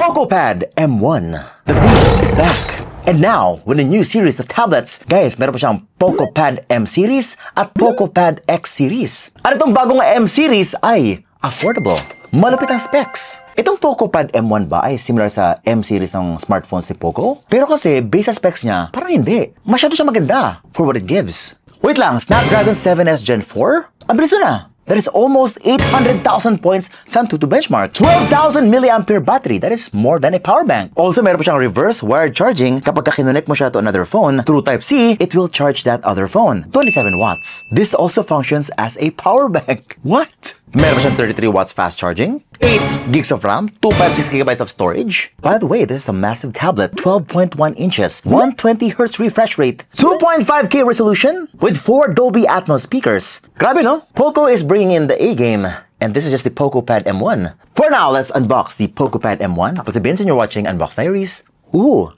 PocoPad M1. The beast is back. And now, with a new series of tablets, guys, meron pa siyang PocoPad M Series at PocoPad X Series. At itong bagong M Series ay affordable. Malapit ang specs. Itong PocoPad M1 ba ay similar sa M Series ng smartphones ni Poco? Pero kasi, based sa specs niya, parang hindi. Masyado siya maganda for what it gives. Wait lang, Snapdragon 7S Gen 4? Abilis na. That is almost 800,000 points sa Antutu benchmark. 12,000 mAh battery. That is more than a power bank. Also, meron pa siyang reverse wired charging. Kapag kinonect mo siya to another phone through Type-C, it will charge that other phone. 27 watts. This also functions as a power bank. What? Meron pa siyang 33 watts fast charging, 8 gigs of RAM, 256 gigabytes of storage. By the way, this is a massive tablet, 12.1 inches, 120Hz refresh rate, 2.5K resolution, with 4 Dolby Atmos speakers. Grabe no? Poco is bringing in the A-game, and this is just the PocoPad M1. For now, let's unbox the PocoPad M1. Ako si Vince and you're watching Unbox Diaries. Ooh!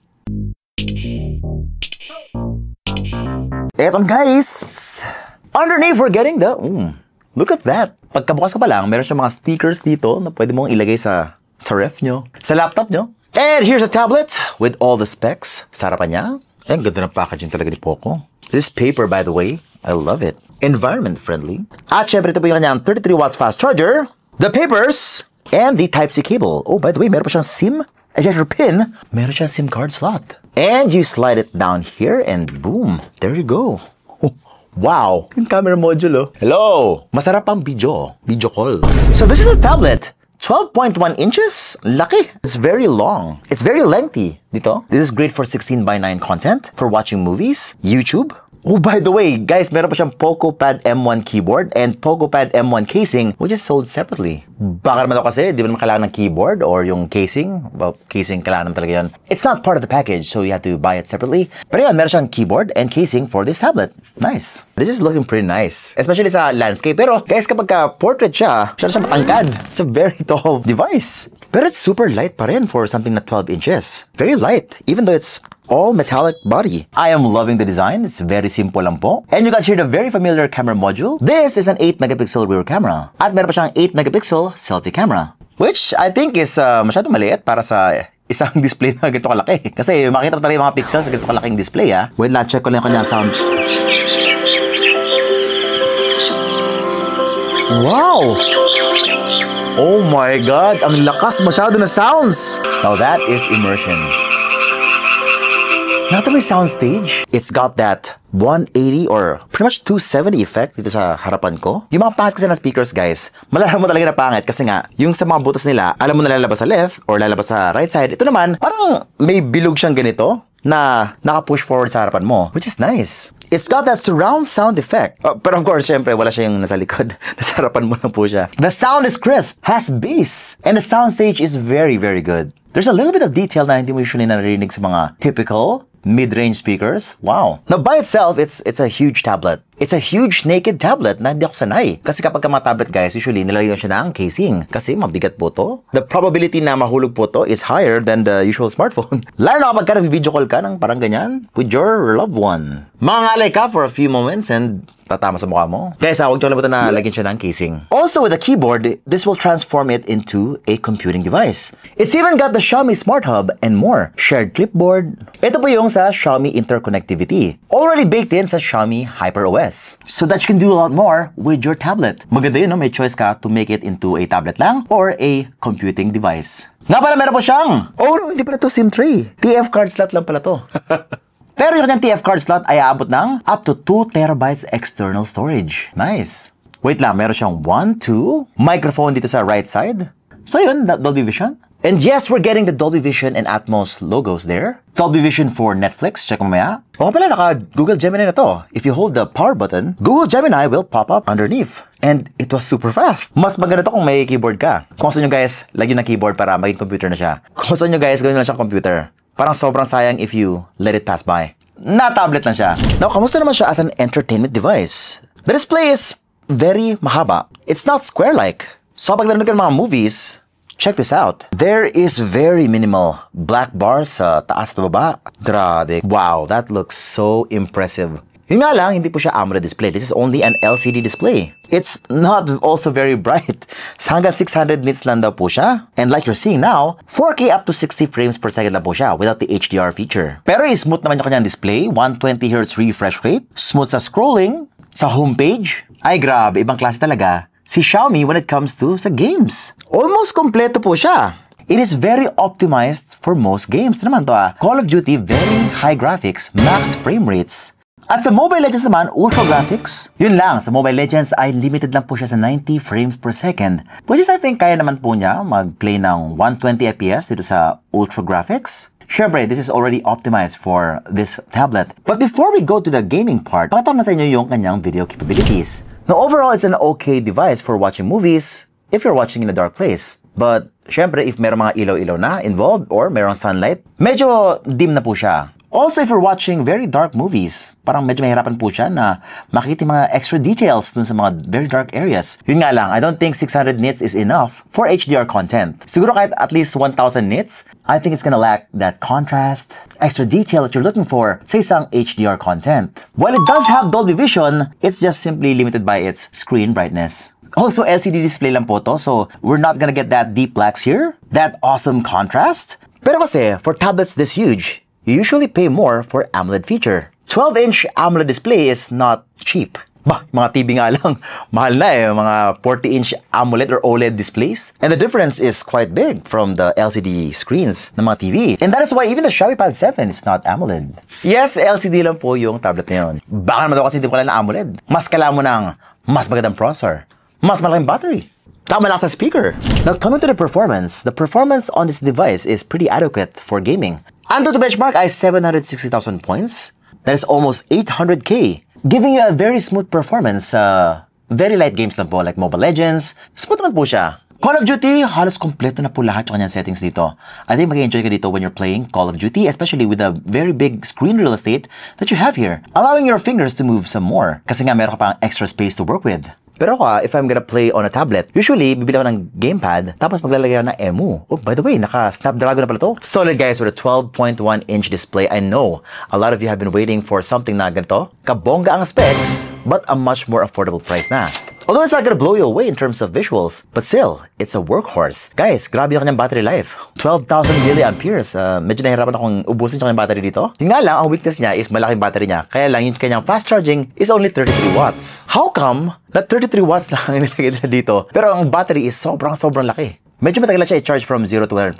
Eto guys! Underneath, we're getting the... look at that! Pagkabukas ka pa lang, meron siyang mga stickers dito na pwede mong ilagay sa ref nyo, sa laptop nyo. And here's a tablet with all the specs. Sa harapan niya. Ang ganda ng packaging talaga ni Poco. This paper, by the way, I love it. Environment friendly. At syempre, ito po yung kanyang 33 watts fast charger, the papers, and the Type-C cable. Oh, by the way, meron pa siyang SIM ejector pin. Meron siyang SIM card slot. And you slide it down here and boom, there you go. Wow! Yung camera module, oh. Hello! Masarap ang video call. So this is a tablet. 12.1 inches? Laki! It's very long. It's very lengthy. Dito. This is great for 16:9 content, for watching movies, YouTube. Oh, by the way, guys, meron pa siyang PocoPad M1 keyboard and PocoPad M1 casing, which is sold separately. Baka naman ako kasi, di ba naman kailangan ng keyboard or yung casing? Well, casing kailangan naman talaga yun. It's not part of the package, so you have to buy it separately. Pero yun, meron siyang keyboard and casing for this tablet. Nice. This is looking pretty nice. Especially sa landscape. Pero, guys, kapag portrait siya matangkad. It's a very tall device. Pero it's super light pa rin for something na 12 inches. Very light, even though it's all metallic body. I am loving the design. It's very simple lang po. And you got here the very familiar camera module. This is an 8 megapixel rear camera. At meron pa siyang 8 megapixel selfie camera. Which I think is masyadong maliit para sa isang display na ganito kalaki. Kasi makita mo talaga yung mga pixels sa ganito kalaking display ah. Wait lang, check ko lang yung kanyang sound. Wow! Oh my God! Ang lakas masyado na sounds! Now that is immersion. Now to my soundstage, it's got that 180 or pretty much 270 effect dito sa harapan ko. Yung mga pangit kasi na speakers, guys, malalaman mo talaga na pangit kasi nga, yung sa mga butas nila, alam mo na lalabas sa left or lalabas sa right side. Ito naman, parang may bilog siyang ganito na naka-push forward sa harapan mo, which is nice. It's got that surround sound effect. Pero of course, syempre, wala siya yung nasa likod. Nasa harapan mo lang po siya. The sound is crisp, has bass, and the soundstage is very, very good. There's a little bit of detail na hindi mo usually naririnig sa mga typical mid-range speakers. Wow. Now, by itself, it's a huge tablet. It's a huge naked tablet na hindi ako sanay. Kasi kapag mga tablet, guys, usually nilalagyan siya ng casing. Kasi mabigat po to. The probability na mahulog po to is higher than the usual smartphone. Lalo na kapag video call ka ng parang ganyan with your loved one. Mangalay ka for a few moments and tatama sa mukha mo. Guys, huwag niyo kalimutan na lagyan siya ng casing. Also, with the keyboard, this will transform it into a computing device. It's even got the Xiaomi Smart Hub and more. Shared clipboard. Ito po yung sa Xiaomi interconnectivity. Already baked in sa Xiaomi HyperOS. So that you can do a lot more with your tablet. Maganda yun, no? May choice ka to make it into a tablet lang or a computing device. Nga pala, meron po siyang! Oh, hindi pala to SIM tray. TF card slot lang pala to. Pero yung kanyang TF card slot ay aabot ng up to 2 terabytes external storage. Nice. Wait lang, meron siyang 1, 2, microphone dito sa right side. So yun, Dolby Vision. And yes, we're getting the Dolby Vision and Atmos logos there. Dolby Vision for Netflix, check mo maya. O pala, naka Google Gemini na to. If you hold the power button, Google Gemini will pop up underneath. And it was super fast. Mas maganda to kung may keyboard ka. Kung gusto nyo guys, lagyan ng keyboard para maging computer na siya. Kung gusto nyo guys, gawin na lang siyang computer. Parang sobrang sayang if you let it pass by. Na-tablet lang siya. Now, kamusta naman siya as an entertainment device? The display is very mahaba. It's not square-like. So, pag nanonood ka ng mga movies, check this out. There is very minimal black bars sa taas at baba. Grabe. Wow, that looks so impressive. Yun nga lang, hindi po siya AMOLED display. This is only an LCD display. It's not also very bright. Hanggang 600 nits lang daw po siya. And like you're seeing now, 4K up to 60 frames per second lang po siya without the HDR feature. Pero smooth naman yung kanyang display, 120Hz refresh rate, smooth sa scrolling, sa homepage. Ay grabe, ibang klase talaga si Xiaomi when it comes to sa games. Almost kompleto po siya. It is very optimized for most games. Ito naman to Call of Duty, very high graphics, max frame rates. At sa Mobile Legends naman, ultra graphics. Yun lang, sa Mobile Legends ay limited lang po siya sa 90 frames per second. Which is I think kaya naman po niya mag-play ng 120 FPS dito sa ultra graphics. Siyempre, this is already optimized for this tablet. But before we go to the gaming part, pakita ko na sa inyo yung kanyang video capabilities. Now overall, it's an okay device for watching movies if you're watching in a dark place. But siyempre, if meron mga ilaw-ilaw na involved or merong sunlight, medyo dim na po siya. Also, if you're watching very dark movies, parang medyo mahirapan po siya na makita mga extra details dun sa mga very dark areas. Yun nga lang, I don't think 600 nits is enough for HDR content. Siguro kahit at least 1000 nits, I think it's gonna lack that contrast, extra detail that you're looking for sa isang HDR content. While it does have Dolby Vision, it's just simply limited by its screen brightness. Also, LCD display lang po to, so we're not gonna get that deep blacks here, that awesome contrast. Pero kasi, for tablets this huge, you usually pay more for AMOLED feature. 12-inch AMOLED display is not cheap. Bah, mga TV nga lang, mahal na mga 40-inch AMOLED or OLED displays. And the difference is quite big from the LCD screens ng mga TV. And that is why even the Xiaomi Pad 7 is not AMOLED. Yes, LCD lang po yung tablet na yun. Baka naman daw kasi hindi ko na AMOLED. Mas kailangan mo ng mas magandang processor, mas malaking battery, tama lang sa speaker. Now, coming to the performance on this device is pretty adequate for gaming. Under the benchmark ay 760,000 points. That is almost 800K, giving you a very smooth performance sa very light games lang po like Mobile Legends. Smooth naman po siya. Call of Duty, halos kompleto na po lahat yung kanyang settings dito. I think mag-enjoy ka dito when you're playing Call of Duty, especially with the very big screen real estate that you have here, allowing your fingers to move some more kasi nga meron ka pang extra space to work with. Pero ako, if I'm gonna play on a tablet, usually, bibili ako ng gamepad, tapos maglalagay ako ng EMU. Oh, by the way, naka-Snapdragon na pala to. Solid guys, with a 12.1-inch display. I know, a lot of you have been waiting for something na ganito. Kabongga ang specs, but a much more affordable price na. Although it's not gonna blow you away in terms of visuals, but still, it's a workhorse. Guys, grabe yung kanyang battery life. 12,000 milliamperes. Medyo nahirapan akong ubusin yung kanyang battery dito. Yung nga lang, ang weakness niya is malaking battery niya. Kaya lang yung kanyang fast charging is only 33 watts. How come na 33 watts lang ang nilagay nila dito, pero ang battery is sobrang laki? Medyo matagal siya i-charge from 0 to 100%.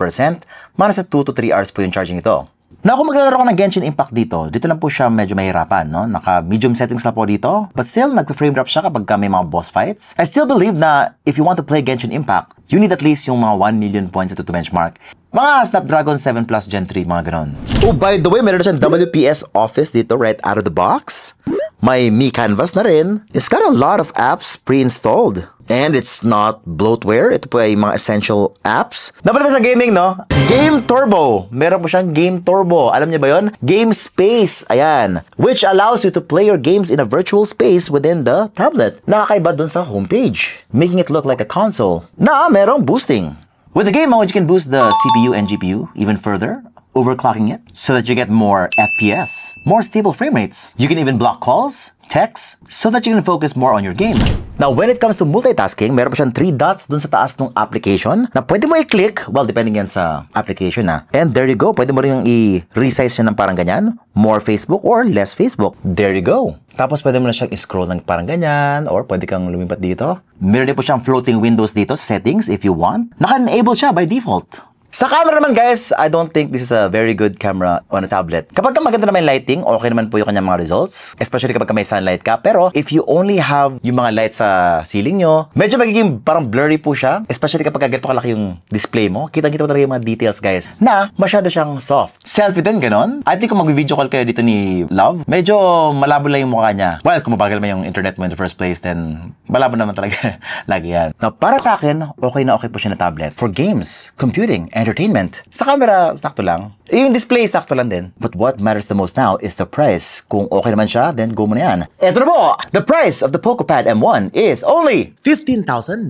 Mana sa 2 to 3 hours po yung charging ito. Now, kung maglalaro ka ng Genshin Impact dito lang po siya medyo mahirapan, no? Naka-medium settings na po dito, but still, nagpa-frame drop siya kapag may mga boss fights. I still believe na if you want to play Genshin Impact, you need at least yung mga 1 million points ito to benchmark. Mga Snapdragon 7 Plus Gen 3, mga ganon. Oh, by the way, meron na siyang WPS Office dito right out of the box. May Mi Canvas na rin. It's got a lot of apps pre-installed. And it's not bloatware. Ito po ay mga essential apps. Nabalita sa gaming, no? Game Turbo. Meron po siyang Game Turbo. Alam niyo ba yon? Game Space. Ayan. Which allows you to play your games in a virtual space within the tablet. Nakakaiba dun sa homepage, making it look like a console na merong boosting. With the game mode, you can boost the CPU and GPU even further, overclocking it so that you get more FPS, more stable frame rates. You can even block calls, text, so that you can focus more on your game. Now, when it comes to multitasking, meron pa siyang 3 dots dun sa taas ng application na pwede mo i-click, well, depending yan sa application na. And there you go, pwede mo rin i-resize siya ng parang ganyan, more Facebook or less Facebook. There you go. Tapos pwede mo na siyang i-scroll ng parang ganyan, or pwede kang lumipat dito. Meron din po siyang floating windows dito sa settings if you want. Naka-enable siya by default. Sa camera naman guys, I don't think this is a very good camera on a tablet. Kapag maganda naman yung lighting, okay naman po yung kanyang mga results. Especially kapag may sunlight ka. Pero if you only have yung mga lights sa ceiling nyo, medyo magiging parang blurry po siya. Especially kapag ganito kalaki yung display mo. Kitang-kita mo talaga yung mga details guys na masyado siyang soft. Selfie din ganon. I think kung mag-video call kayo dito ni Love, medyo malabo lang yung mukha niya. Well, kung mabagal man yung internet mo in the first place, then malabo naman talaga lagi yan. Now, para sa akin, okay na okay po siya na tablet. For games, computing, entertainment. Sa camera, sakto lang. Yung display, sakto lang din. But what matters the most now is the price. Kung okay naman siya, then go mo na yan. Eto na po! The price of the PocoPad M1 is only 15,999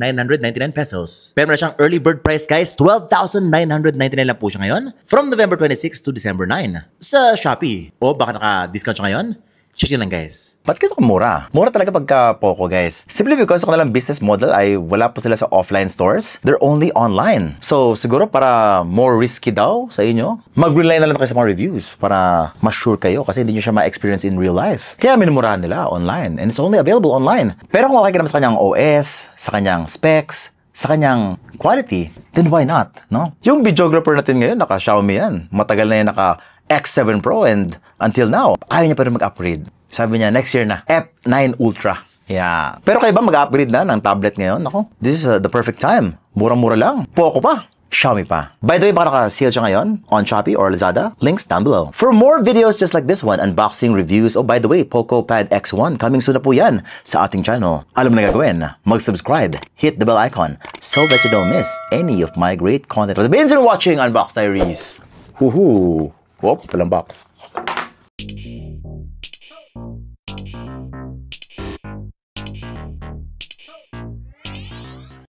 pesos. Pero na siyang early bird price guys, 12,999 lang po siya ngayon. From November 26 to December 9. Sa Shopee. O baka naka-discount siya ngayon? Check yun lang, guys. Ba't kito mura? Mura talaga pagka Poco, guys. Simply because kung nilang business model ay wala po sila sa offline stores. They're only online. So, siguro para more risky daw sa inyo, mag-rely na lang kayo sa mga reviews para mas sure kayo kasi hindi nyo siya ma-experience in real life. Kaya minumurahan nila online and it's only available online. Pero kung okay ka naman sa kanyang OS, sa kanyang specs, sa kanyang quality, then why not, no? Yung videographer natin ngayon, naka Xiaomi yan. Matagal na yan naka X7 Pro and until now, ayaw niya pa rin mag-upgrade. Sabi niya, next year na, F9 Ultra. Yeah. Pero kayo ba mag-upgrade na ng tablet ngayon? Ako, this is the perfect time. Murang-mura lang. Poco pa. Xiaomi pa. By the way, baka naka-sale siya ngayon on Shopee or Lazada. Links down below. For more videos just like this one, unboxing, reviews, oh by the way, Poco Pad X1, coming soon na po yan sa ating channel. Alam mo na gagawin, mag-subscribe, hit the bell icon so that you don't miss any of my great content. Thanks for watching Unbox Diaries. Woohoo! Whoop, walang box.